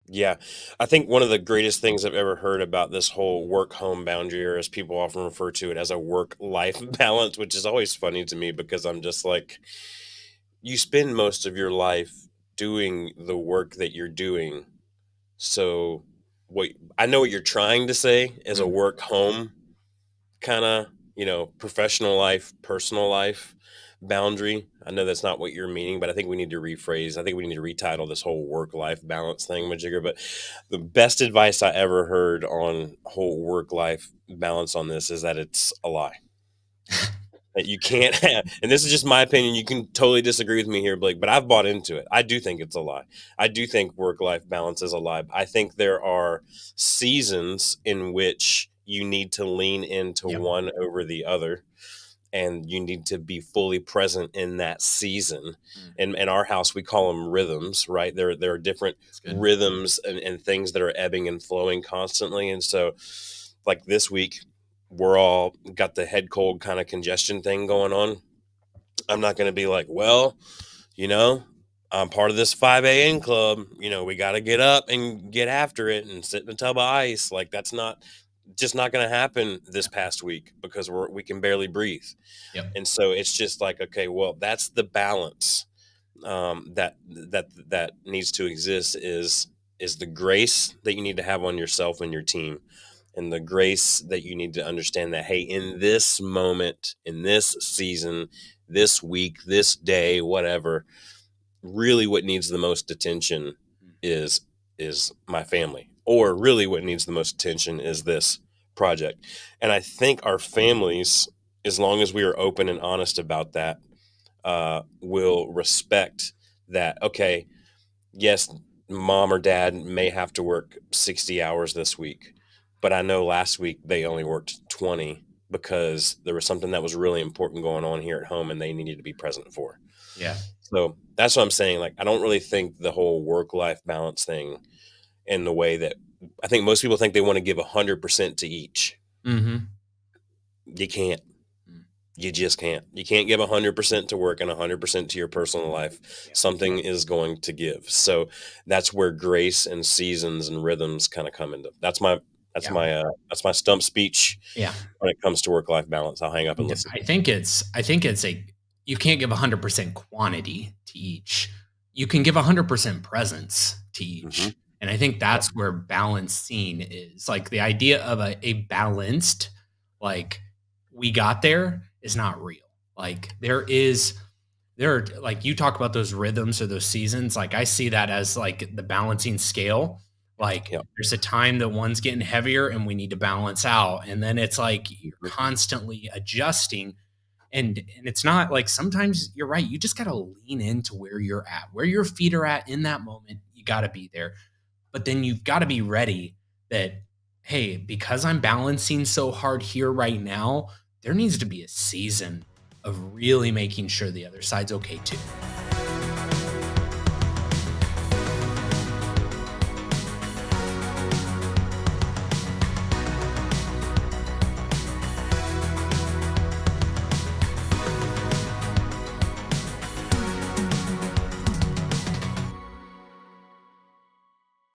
Yeah. I think one of the greatest things I've ever heard about this whole work home boundary, or as people often refer to it as a work life balance, which is always funny to me because I'm just like, you spend most of your life doing the work that you're doing. So, what I know what you're trying to say is a Mm. work home kind of, professional life, personal life boundary. I know that's not what you're meaning, but I think we need to rephrase. I think we need to retitle this whole work life balance thing, Majigger. But the best advice I ever heard on whole work life balance on this is that it's a lie. That you can't have, and this is just my opinion. You can totally disagree with me here, Blake, but I've bought into it. I do think it's a lie. I do think work life balance is a lie. I think there are seasons in which you need to lean into Yep. one over the other, and you need to be fully present in that season. Mm. In our house, we call them rhythms, right? There are different That's good. rhythms and things that are ebbing and flowing constantly. And so, like this week, we're all got the head cold kind of congestion thing going on. I'm not going to be like, well, you know, I'm part of this 5 a.m. club. We got to get up and get after it and sit in a tub of ice. Like that's not just not going to happen this Yeah. past week because we can barely breathe. Yep. And so it's just like, okay, well, that's the balance that needs to exist is the grace that you need to have on yourself and your team, and the grace that you need to understand that, hey, in this moment, in this season, this week, this day, whatever, really what needs the most attention Mm. is is my family, or really what needs the most attention is this project. And I think our families, as long as we are open and honest about that, will respect that. Okay, yes, mom or dad may have to work 60 hours this week, but I know last week they only worked 20 because there was something that was really important going on here at home and they needed to be present for. Yeah. So that's what I'm saying. Like, I don't really think the whole work life balance thing in the way that I think most people think they want to give 100% to each. Mm-hmm. You can't. Mm. You just can't. You can't give 100% to work and 100% to your personal life. Yeah. Something is going to give. So that's where grace and seasons and rhythms kind of come into. That's Yeah. my that's my stump speech Yeah. when it comes to work life balance. I'll hang up and And listen. I think it's a you can't give 100% quantity to each. You can give 100% presence to Hmm. each. And I think that's where balancing is. Like the idea of a balanced, like we got there is not real. Like there are like you talk about those rhythms or those seasons, like I see that as like the balancing scale. Like Yep. there's a time that one's getting heavier and we need to balance out, and then it's like you're Mhm. constantly adjusting. And it's not like, sometimes you're right, you just got to lean into where you're at, where your feet are at in that moment. You got to be there, but then you've got to be ready that, hey, because I'm balancing so hard here right now, there needs to be a season of really making sure the other side's okay too.